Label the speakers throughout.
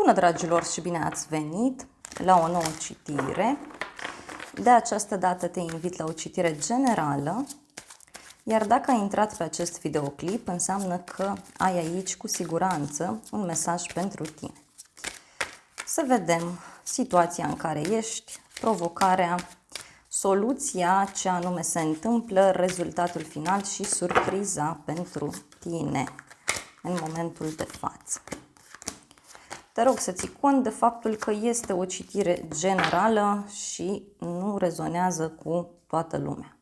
Speaker 1: Bună, dragilor, și bine ați venit la o nouă citire. De această dată te invit la o citire generală, iar dacă ai intrat pe acest videoclip, înseamnă că ai aici cu siguranță un mesaj pentru tine. Să vedem situația în care ești, provocarea, soluția, ce anume se întâmplă, rezultatul final și surpriza pentru tine în momentul de față. Te rog să ții cont de faptul că este o citire generală și nu rezonează cu toată lumea.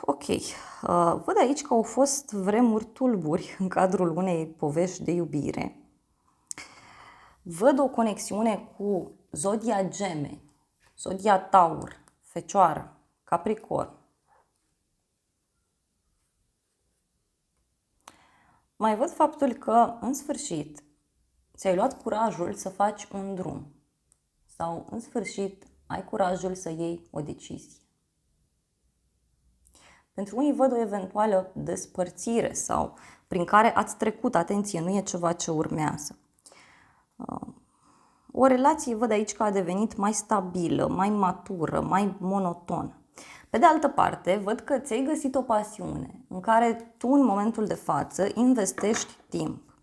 Speaker 1: Ok. Văd aici că au fost vremuri tulburi în cadrul unei povești de iubire. Văd o conexiune cu zodia Gemeni, zodia Taur, Fecioară, Capricorn. Mai văd faptul că, în sfârșit, ți-ai luat curajul să faci un drum sau, în sfârșit, ai curajul să iei o decizie. Pentru unii văd o eventuală despărțire sau prin care ați trecut, atenție, nu e ceva ce urmează. O relație văd aici că a devenit mai stabilă, mai matură, mai monotonă. Pe de altă parte, văd că ți-ai găsit o pasiune în care tu, în momentul de față, investești timp.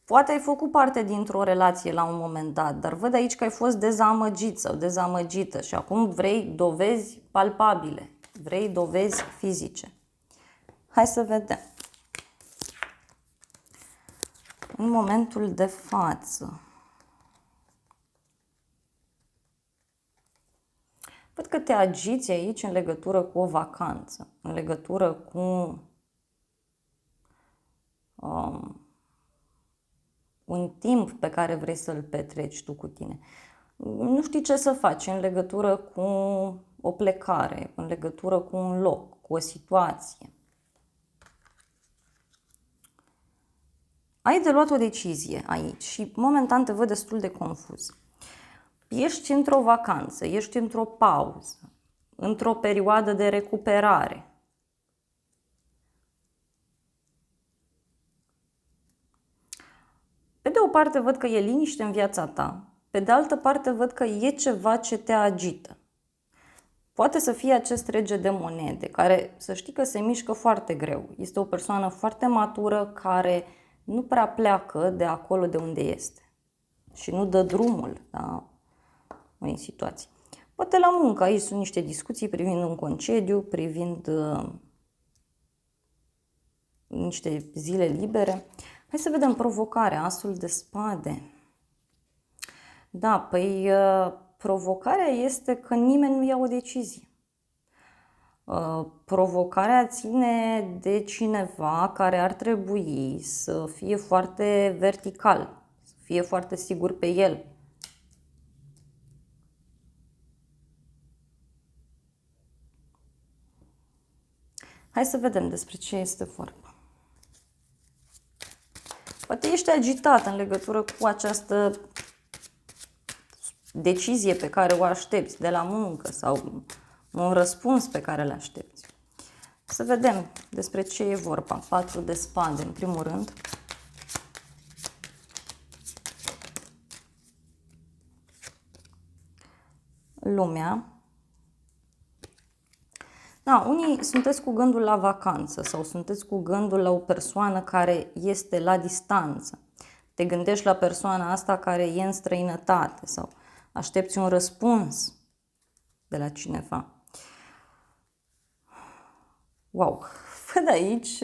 Speaker 1: Poate ai făcut parte dintr-o relație la un moment dat, dar văd aici că ai fost dezamăgit sau dezamăgită și acum vrei dovezi palpabile, vrei dovezi fizice. Hai să vedem. În momentul de față, văd că te agiți aici în legătură cu o vacanță, în legătură cu un timp pe care vrei să-l petreci tu cu tine. Nu știi ce să faci în legătură cu o plecare, în legătură cu un loc, cu o situație. Ai de luat o decizie aici și momentan te văd destul de confuz. Ești într-o vacanță, ești într-o pauză, într-o perioadă de recuperare. Pe de o parte văd că e liniște în viața ta, pe de altă parte văd că e ceva ce te agită. Poate să fie acest rege de monede, care să știi că se mișcă foarte greu. Este o persoană foarte matură care nu prea pleacă de acolo de unde este și nu dă drumul la unei situații. Poate la muncă, aici sunt niște discuții privind un concediu, privind niște zile libere. Hai să vedem provocarea, asul de spade. Da, păi provocarea este că nimeni nu ia o decizie. Provocarea ține de cineva care ar trebui să fie foarte vertical, să fie foarte sigur pe el. Hai să vedem despre ce este vorba. Poate ești agitat în legătură cu această decizie pe care o aștepți de la muncă sau un răspuns pe care îl aștepți. Să vedem despre ce e vorba. 4 de spade, în primul rând. Lumea. Da, unii sunteți cu gândul la vacanță sau sunteți cu gândul la o persoană care este la distanță. Te gândești la persoana asta care e în străinătate sau aștepți un răspuns de la cineva. Wow! Văd aici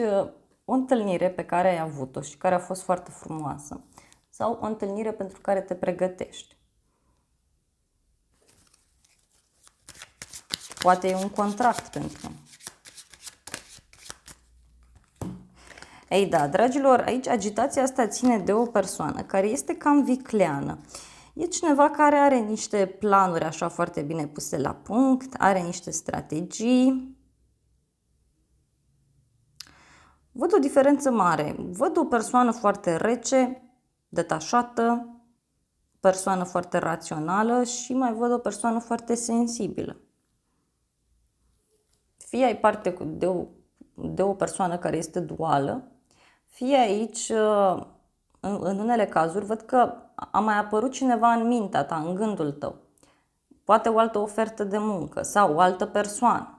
Speaker 1: o întâlnire pe care ai avut-o și care a fost foarte frumoasă sau o întâlnire pentru care te pregătești. Poate e un contract pentru. Ei da, dragilor, aici agitația asta ține de o persoană care este cam vicleană. E cineva care are niște planuri așa foarte bine puse la punct, are niște strategii. Văd o diferență mare. Văd o persoană foarte rece, detașată, persoană foarte rațională și mai văd o persoană foarte sensibilă. Fie ai parte de o persoană care este duală, Fie aici, în unele cazuri, văd că a mai apărut cineva în mintea ta, în gândul tău. Poate o altă ofertă de muncă sau o altă persoană.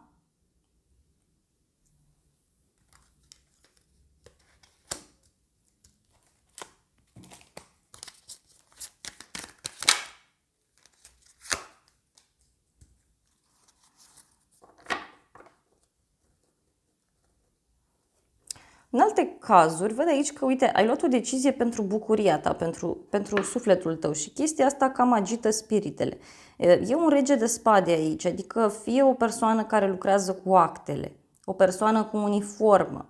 Speaker 1: În alte cazuri, văd aici că, uite, ai luat o decizie pentru bucuria ta, pentru sufletul tău și chestia asta cam agită spiritele. E un rege de spade aici, adică fie o persoană care lucrează cu actele, o persoană cu uniformă,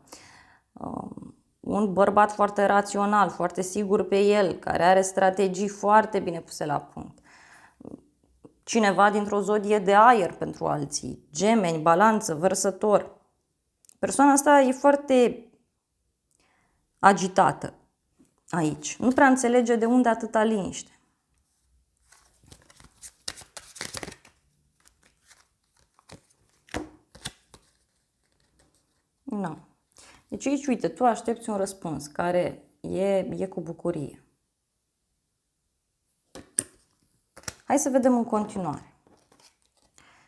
Speaker 1: un bărbat foarte rațional, foarte sigur pe el, care are strategii foarte bine puse la punct. Cineva dintr-o zodie de aer pentru alții, Gemeni, Balanță, Vărsător. Persoana asta e foarte agitată aici. Nu prea înțelege de unde atâta liniște. Nu. Deci aici, uite, tu aștepți un răspuns care e cu bucurie. Hai să vedem în continuare.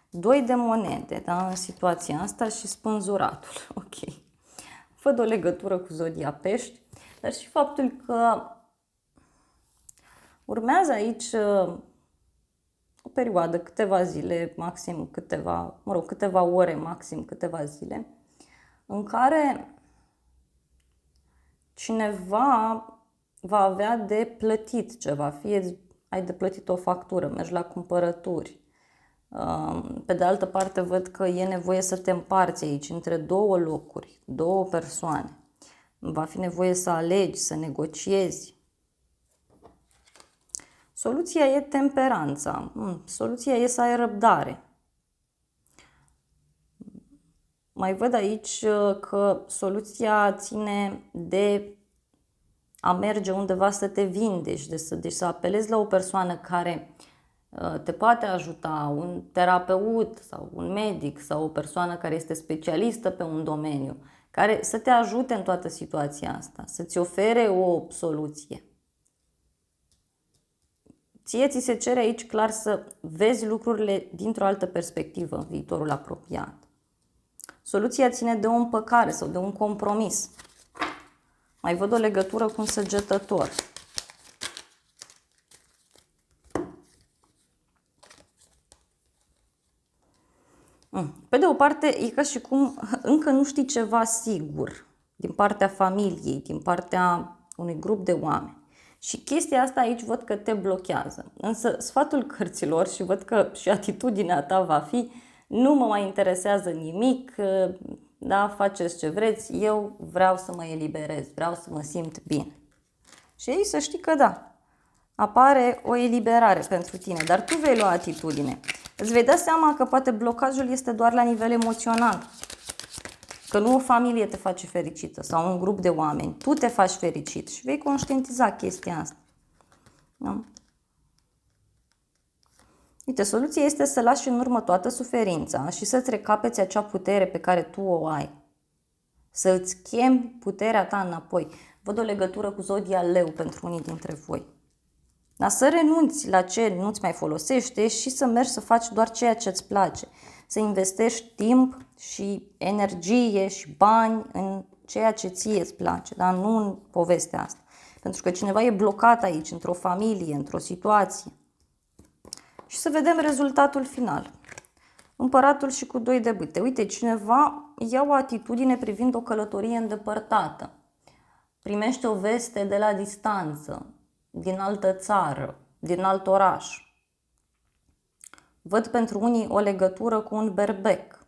Speaker 1: 2 de monede, da, în situația asta și spânzuratul. Ok. Văd o legătură cu zodia Pești, dar și faptul că urmează aici o perioadă, câteva zile, maxim câteva ore, maxim câteva zile, în care cineva va avea de plătit ceva, fie ai de plătit o factură, mergi la cumpărături. Pe de altă parte văd că e nevoie să te împarți aici între 2 locuri, 2 persoane. Va fi nevoie să alegi, să negociezi. Soluția e temperanța. Soluția e să ai răbdare. Mai văd aici că soluția ține de a merge undeva să te vindești, deci să apelezi la o persoană care te poate ajuta, un terapeut sau un medic sau o persoană care este specialistă pe un domeniu, care să te ajute în toată situația asta, să-ți ofere o soluție. Ție ți se cere aici clar să vezi lucrurile dintr-o altă perspectivă în viitorul apropiat. Soluția ține de o împăcare sau de un compromis. Mai văd o legătură cu un săgetător. Pe de o parte, e ca și cum încă nu știi ceva sigur din partea familiei, din partea unui grup de oameni. Și chestia asta aici văd că te blochează. Însă sfatul cărților, și văd că și atitudinea ta va fi: nu mă mai interesează nimic, da, faceți ce vreți, eu vreau să mă eliberez, vreau să mă simt bine. Și aici să știi că da, apare o eliberare pentru tine, dar tu vei lua atitudine. Îți vei da seama că poate blocajul este doar la nivel emoțional. Că nu o familie te face fericită sau un grup de oameni. Tu te faci fericit și vei conștientiza chestia asta. Da? Uite, soluția este să lași în urmă toată suferința și să-ți recapeți acea putere pe care tu o ai. Să îți chemi puterea ta înapoi. Văd o legătură cu zodia Leu pentru unii dintre voi. Dar să renunți la ce nu-ți mai folosește și să mergi să faci doar ceea ce îți place. Să investești timp și energie și bani în ceea ce ție îți place, dar nu în povestea asta. Pentru că cineva e blocat aici, într-o familie, într-o situație. Și să vedem rezultatul final. Împăratul și cu 2 de bâte. Uite, cineva ia o atitudine privind o călătorie îndepărtată. Primește o veste de la distanță, din altă țară, din alt oraș. Văd pentru unii o legătură cu un berbec.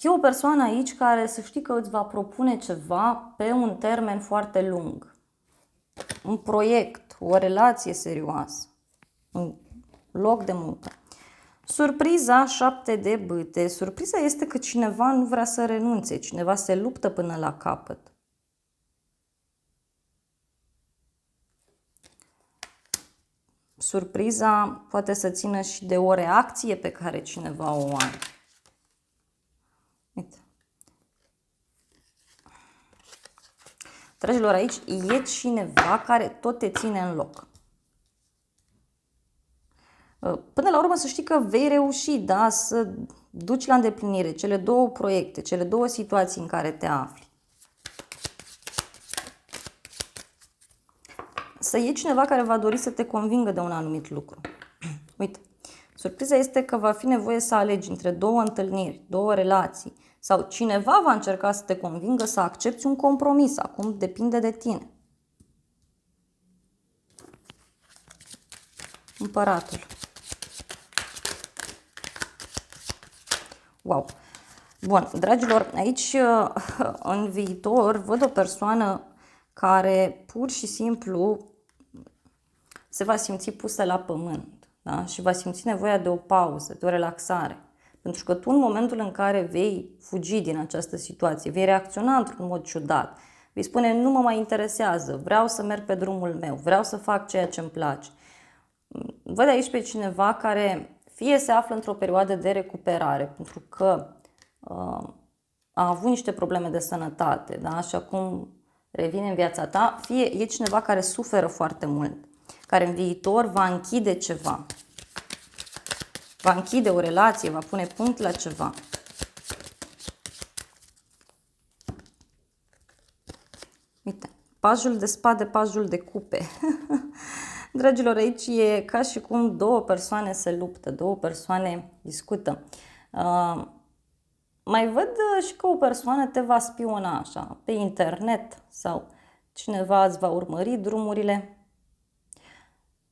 Speaker 1: E o persoană aici care să știi că îți va propune ceva pe un termen foarte lung. Un proiect, o relație serioasă, un loc de muncă. Surpriza, 7 de bâte. Surpriza este că cineva nu vrea să renunțe, cineva se luptă până la capăt. Surpriza poate să țină și de o reacție pe care cineva o are. Uite. Dragilor, aici e cineva care tot te ține în loc. Până la urmă să știi că vei reuși, da, să duci la îndeplinire cele două proiecte, cele două situații în care te afli. Să e cineva care va dori să te convingă de un anumit lucru. Uite, surpriza este că va fi nevoie să alegi între două întâlniri, două relații, sau cineva va încerca să te convingă să accepti un compromis. Acum depinde de tine. Împăratul. Wow! Bun, dragilor, aici în viitor văd o persoană care pur și simplu se va simți pusă la pământ, da? Și va simți nevoia de o pauză, de o relaxare. Pentru că tu în momentul în care vei fugi din această situație, vei reacționa într-un mod ciudat, vei spune nu mă mai interesează, vreau să merg pe drumul meu, vreau să fac ceea ce îmi place. Văd aici pe cineva care fie se află într-o perioadă de recuperare, pentru că a avut niște probleme de sănătate, da? Și acum revine în viața ta, fie e cineva care suferă foarte mult, care în viitor va închide ceva, va închide o relație, va pune punct la ceva. Uite, pajul de spade, pajul de cupe. Dragilor, aici e ca și cum două persoane se luptă, două persoane discută. Mai văd și că o persoană te va spiona așa, pe internet sau cineva îți va urmări drumurile.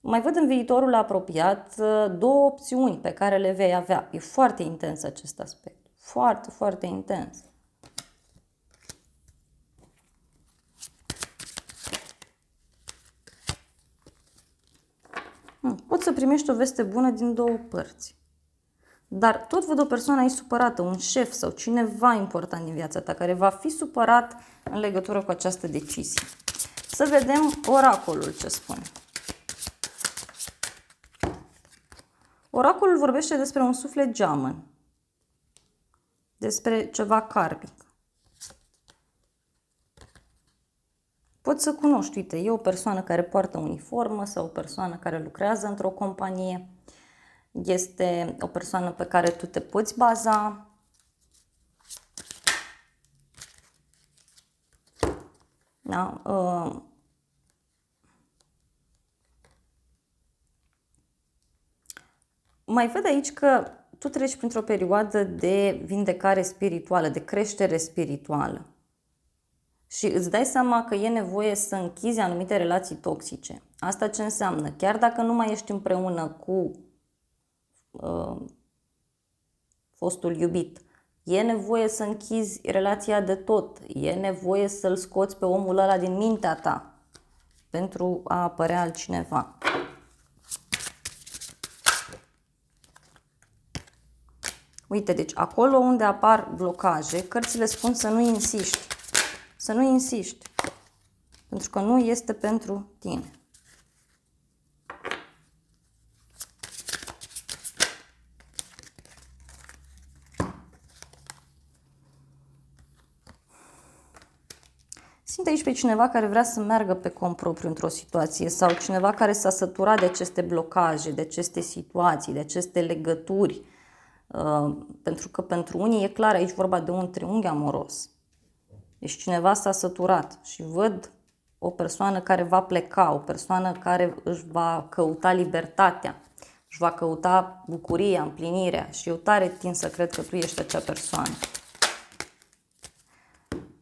Speaker 1: Mai văd în viitorul apropiat două opțiuni pe care le vei avea. E foarte intens acest aspect. Foarte, foarte intens. Poți să primești o veste bună din două părți. Dar tot văd o persoană aici supărată, un șef sau cineva important din viața ta care va fi supărat în legătură cu această decizie. Să vedem oracolul ce spune. Oracolul vorbește despre un suflet geamăn, despre ceva karmic. Poți să cunoști, uite, e o persoană care poartă uniformă sau o persoană care lucrează într-o companie. Este o persoană pe care tu te poți baza. Da? Mai văd aici că tu treci printr-o perioadă de vindecare spirituală, de creștere spirituală. Și îți dai seama că e nevoie să închizi anumite relații toxice. Asta ce înseamnă? Chiar dacă nu mai ești împreună cu fostul iubit, e nevoie să închizi relația de tot. E nevoie să-l scoți pe omul ăla din mintea ta pentru a apărea altcineva. Uite, deci acolo unde apar blocaje, cărțile spun să nu insiști. Să nu insiști. Pentru că nu este pentru tine. Simt aici pe cineva care vrea să meargă pe cont propriu într-o situație sau cineva care s-a săturat de aceste blocaje, de aceste situații, de aceste legături. Pentru că pentru unii e clar aici vorba de un triunghi amoros. Deci cineva s-a săturat și văd o persoană care va pleca, o persoană care își va căuta libertatea, își va căuta bucuria, împlinirea și eu tare tind să cred că tu ești acea persoană.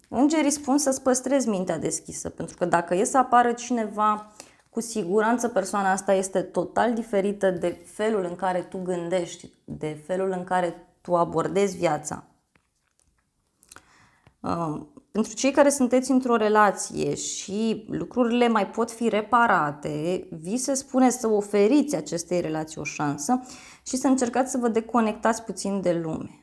Speaker 1: Îngerii spun să-ți păstrezi mintea deschisă, pentru că dacă e să apară cineva, cu siguranță persoana asta este total diferită de felul în care tu gândești, de felul în care tu abordezi viața. Pentru cei care sunteți într-o relație și lucrurile mai pot fi reparate, vi se spune să oferiți acestei relații o șansă și să încercați să vă deconectați puțin de lume.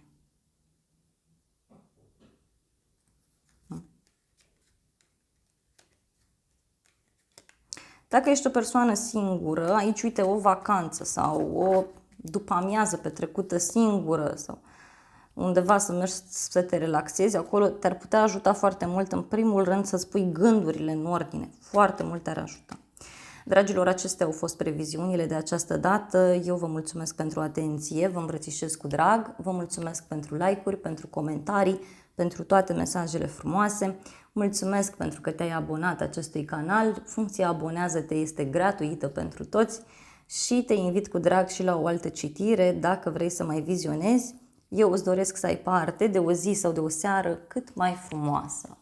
Speaker 1: Dacă ești o persoană singură, aici uite o vacanță sau o după-amiază petrecută singură sau undeva să mergi să te relaxezi, acolo te-ar putea ajuta foarte mult, în primul rând, să-ți pui gândurile în ordine. Foarte mult te-ar ajuta. Dragilor, acestea au fost previziunile de această dată. Eu vă mulțumesc pentru atenție, vă îmbrățișez cu drag, vă mulțumesc pentru like-uri, pentru comentarii, pentru toate mesajele frumoase. Mulțumesc pentru că te-ai abonat acestui canal. Funcția abonează-te este gratuită pentru toți și te invit cu drag și la o altă citire dacă vrei să mai vizionezi. Eu îți doresc să ai parte de o zi sau de o seară cât mai frumoasă.